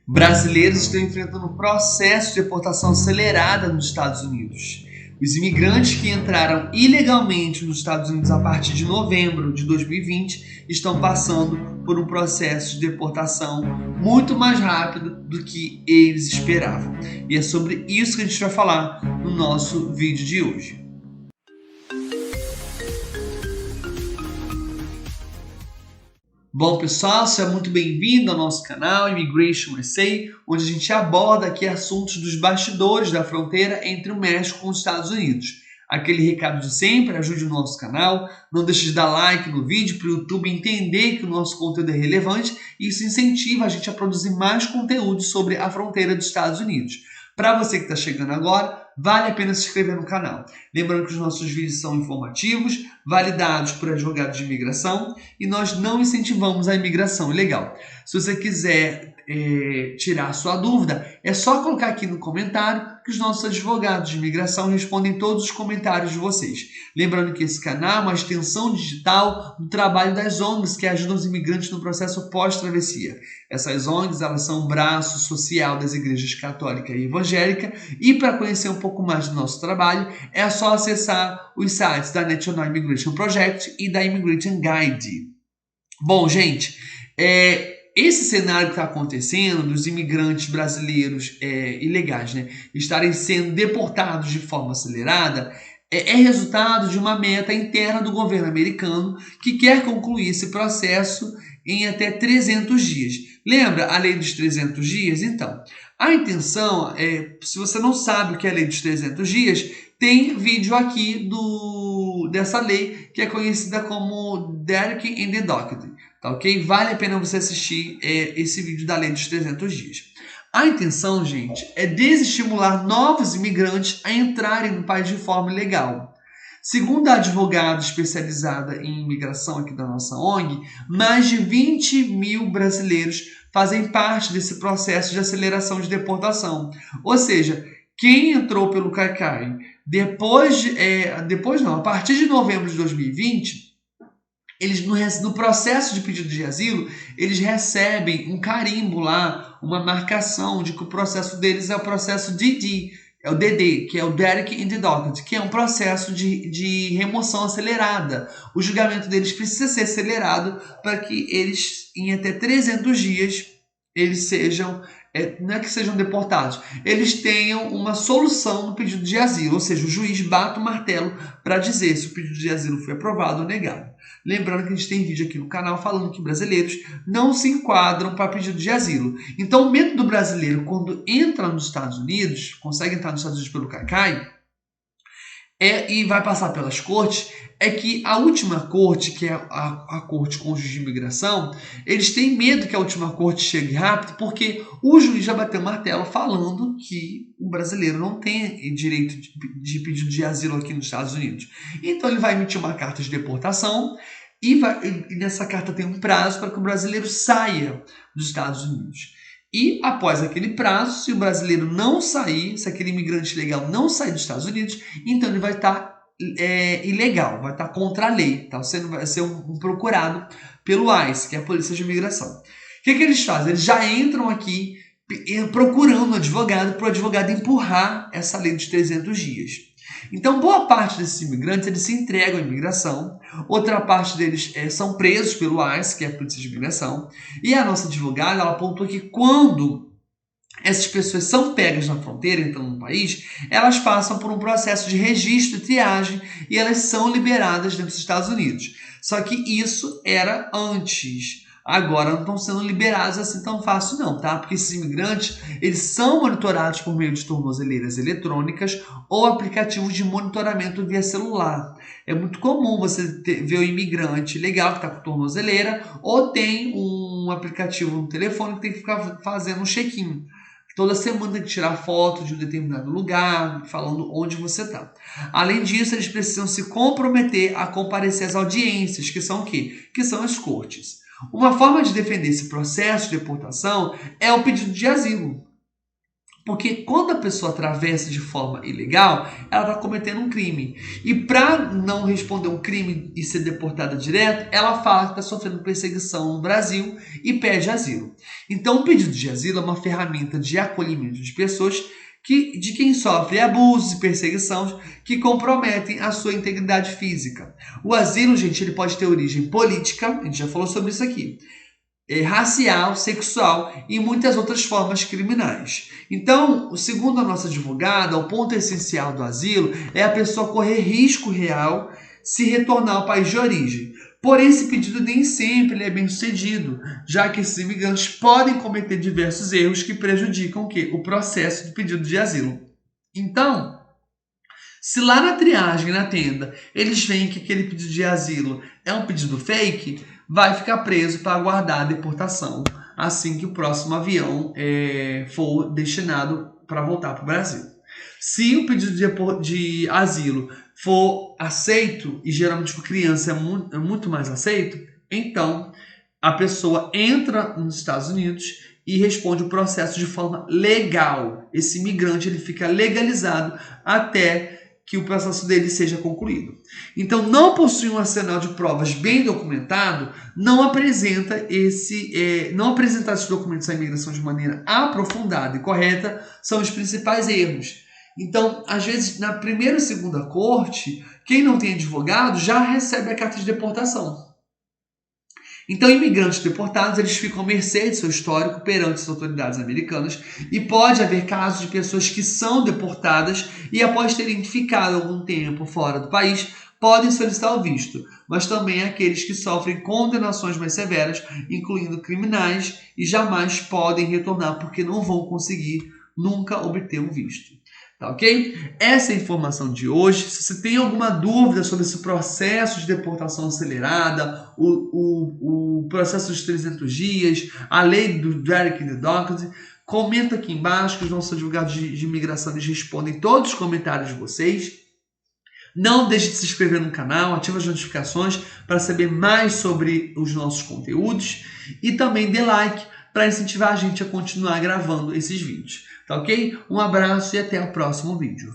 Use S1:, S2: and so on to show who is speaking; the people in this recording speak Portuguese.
S1: Brasileiros estão enfrentando um processo de deportação acelerada nos Estados Unidos. Os imigrantes que entraram ilegalmente nos Estados Unidos a partir de novembro de 2020 estão passando por um processo de deportação muito mais rápido do que eles esperavam. E é sobre isso que a gente vai falar no nosso vídeo de hoje. Bom, pessoal, seja muito bem-vindo ao nosso canal Immigration USA, onde a gente aborda aqui assuntos dos bastidores da fronteira entre o México com os Estados Unidos. Aquele recado de sempre, ajude o nosso canal, não deixe de dar like no vídeo para o YouTube entender que o nosso conteúdo é relevante e isso incentiva a gente a produzir mais conteúdo sobre a fronteira dos Estados Unidos. Para você que está chegando agora, vale a pena se inscrever no canal. Lembrando que os nossos vídeos são informativos, validados por advogados de imigração e nós não incentivamos a imigração ilegal. Se você quiser tirar a sua dúvida, é só colocar aqui no comentário que os nossos advogados de imigração respondem todos os comentários de vocês. Lembrando que esse canal é uma extensão digital do trabalho das ONGs que ajudam os imigrantes no processo pós-travessia. Essas ONGs, elas são um braço social das igrejas católica e evangélica e para conhecer um pouco mais do nosso trabalho, é só acessar os sites da National Immigration Project e da Immigration Guide. Bom, gente, esse cenário que está acontecendo dos imigrantes brasileiros ilegais, estarem sendo deportados de forma acelerada, é resultado de uma meta interna do governo americano que quer concluir esse processo em até 300 dias. Lembra a lei dos 300 dias? Então, a intenção se você não sabe o que é a lei dos 300 dias, tem vídeo aqui dessa lei que é conhecida como Derek and the Docket, tá ok? Vale a pena você assistir esse vídeo da lei dos 300 dias. A intenção, gente, é desestimular novos imigrantes a entrarem no país de forma ilegal. Segundo a advogada especializada em imigração aqui da nossa ONG, mais de 20 mil brasileiros fazem parte desse processo de aceleração de deportação. Ou seja, quem entrou pelo CAICAI a partir de novembro de 2020, eles no processo de pedido de asilo, eles recebem um carimbo lá, uma marcação de que o processo deles é o processo DD, é o DD, que é o Derek and the Docket, que é um processo de remoção acelerada. O julgamento deles precisa ser acelerado para que eles, em até 300 dias, eles sejam, não é que sejam deportados, eles tenham uma solução no pedido de asilo, ou seja, o juiz bate o martelo para dizer se o pedido de asilo foi aprovado ou negado. Lembrando que a gente tem vídeo aqui no canal falando que brasileiros não se enquadram para pedido de asilo. Então, o método brasileiro, quando entra nos Estados Unidos, consegue entrar nos Estados Unidos pelo CAICAI, e vai passar pelas cortes, é que a última corte, que é a Corte Cônjuge de Imigração, eles têm medo que a última corte chegue rápido, porque o juiz já bateu o martelo falando que o brasileiro não tem direito de pedido de asilo aqui nos Estados Unidos. Então ele vai emitir uma carta de deportação e nessa carta tem um prazo para que o brasileiro saia dos Estados Unidos. E após aquele prazo, se o brasileiro não sair, se aquele imigrante ilegal não sair dos Estados Unidos, então ele vai estar ilegal, vai estar contra a lei, tá? Você não vai ser um procurado pelo ICE, que é a Polícia de Imigração. O que eles fazem? Eles já entram aqui procurando um advogado para o advogado empurrar essa lei dos 300 dias. Então, boa parte desses imigrantes, eles se entregam à imigração, outra parte deles são presos pelo ICE, que é a Polícia de Imigração, e a nossa advogada, ela apontou que quando essas pessoas são pegas na fronteira, entrando no país, elas passam por um processo de registro e triagem e elas são liberadas dentro dos Estados Unidos. Só que isso era antes. Agora não estão sendo liberados assim tão fácil não, tá? Porque esses imigrantes, eles são monitorados por meio de tornozeleiras eletrônicas ou aplicativos de monitoramento via celular. É muito comum você ver o imigrante legal que está com tornozeleira ou tem um aplicativo no telefone que tem que ficar fazendo um check-in. Toda semana tem que tirar foto de um determinado lugar, falando onde você está. Além disso, eles precisam se comprometer a comparecer às audiências, que são o quê? Que são as cortes. Uma forma de defender esse processo de deportação é o pedido de asilo. Porque quando a pessoa atravessa de forma ilegal, ela está cometendo um crime. E para não responder um crime e ser deportada direto, ela fala que está sofrendo perseguição no Brasil e pede asilo. Então, o pedido de asilo é uma ferramenta de acolhimento de pessoas de quem sofre abusos e perseguição que comprometem a sua integridade física. O asilo, gente, ele pode ter origem política, a gente já falou sobre isso aqui, racial, sexual e muitas outras formas criminais. Então, segundo a nossa advogada, o ponto essencial do asilo é a pessoa correr risco real se retornar ao país de origem. Porém, esse pedido nem sempre é bem sucedido, já que esses imigrantes podem cometer diversos erros que prejudicam o processo do pedido de asilo. Então, se lá na triagem, na tenda, eles veem que aquele pedido de asilo é um pedido fake, vai ficar preso para aguardar a deportação assim que o próximo avião for destinado para voltar para o Brasil. Se o pedido de asilo for aceito, e geralmente com criança é muito mais aceito, então a pessoa entra nos Estados Unidos e responde o processo de forma legal. Esse imigrante ele fica legalizado até que o processo dele seja concluído. Então, não possui um arsenal de provas bem documentado, não apresentar esses documentos à imigração de maneira aprofundada e correta são os principais erros. Então, às vezes, na primeira ou segunda corte, quem não tem advogado já recebe a carta de deportação. Então, imigrantes deportados, eles ficam à mercê de seu histórico perante as autoridades americanas e pode haver casos de pessoas que são deportadas e após terem ficado algum tempo fora do país, podem solicitar o visto, mas também aqueles que sofrem condenações mais severas, incluindo criminais, e jamais podem retornar porque não vão conseguir nunca obter um visto. Tá ok? Essa é a informação de hoje. Se você tem alguma dúvida sobre esse processo de deportação acelerada, o processo dos 300 dias, a lei do Derek and the Dockers, comenta aqui embaixo que os nossos advogados de imigração eles respondem todos os comentários de vocês. Não deixe de se inscrever no canal, ative as notificações para saber mais sobre os nossos conteúdos e também dê like para incentivar a gente a continuar gravando esses vídeos. Tá ok? Um abraço e até o próximo vídeo.